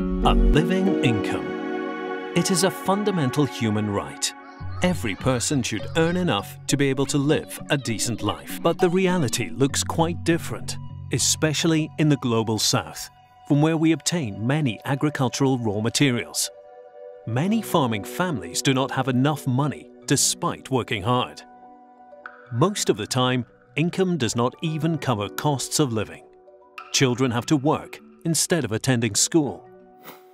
A living income. It is a fundamental human right. Every person should earn enough to be able to live a decent life. But the reality looks quite different, especially in the global south, from where we obtain many agricultural raw materials. Many farming families do not have enough money despite working hard. Most of the time, income does not even cover costs of living. Children have to work instead of attending school.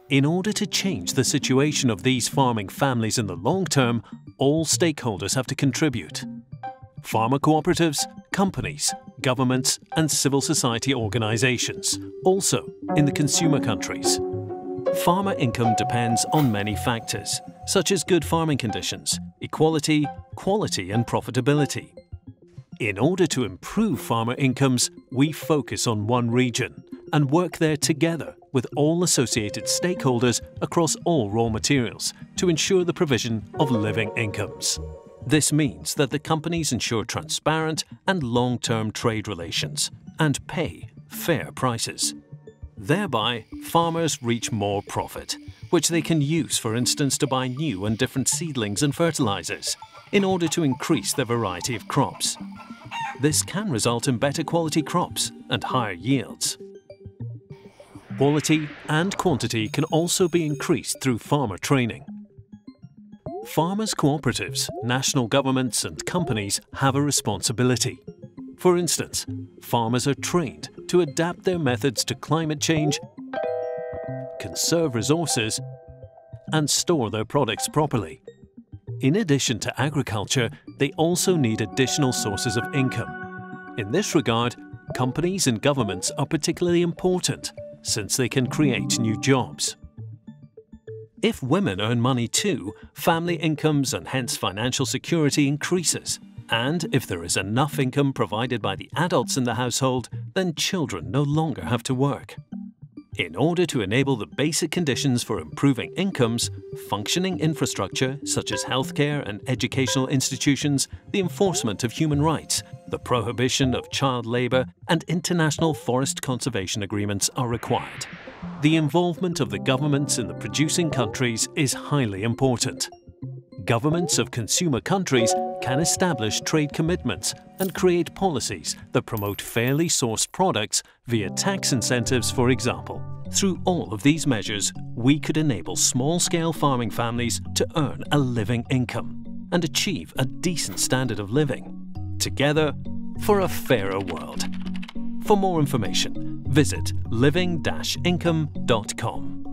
In order to change the situation of these farming families in the long term, all stakeholders have to contribute. Farmer cooperatives, companies, governments, and civil society organizations, also in the consumer countries. Farmer income depends on many factors, such as good farming conditions, equality, quality, and profitability. In order to improve farmer incomes, we focus on one region and work there together with all associated stakeholders across all raw materials to ensure the provision of living incomes. This means that the companies ensure transparent and long-term trade relations and pay fair prices. Thereby, farmers reach more profit, which they can use, for instance, to buy new and different seedlings and fertilizers in order to increase their variety of crops. This can result in better quality crops and higher yields. Quality and quantity can also be increased through farmer training. Farmers' cooperatives, national governments and companies have a responsibility. For instance, farmers are trained to adapt their methods to climate change, conserve resources, and store their products properly. In addition to agriculture, they also need additional sources of income. In this regard, companies and governments are particularly important, since they can create new jobs. If women earn money too, family incomes and hence financial security increases. And if there is enough income provided by the adults in the household, then children no longer have to work. In order to enable the basic conditions for improving incomes, functioning infrastructure such as healthcare and educational institutions, the enforcement of human rights, the prohibition of child labour, and international forest conservation agreements are required. The involvement of the governments in the producing countries is highly important. Governments of consumer countries can establish trade commitments and create policies that promote fairly sourced products via tax incentives, for example. Through all of these measures, we could enable small-scale farming families to earn a living income and achieve a decent standard of living. Together for a fairer world. For more information, visit living-income.com.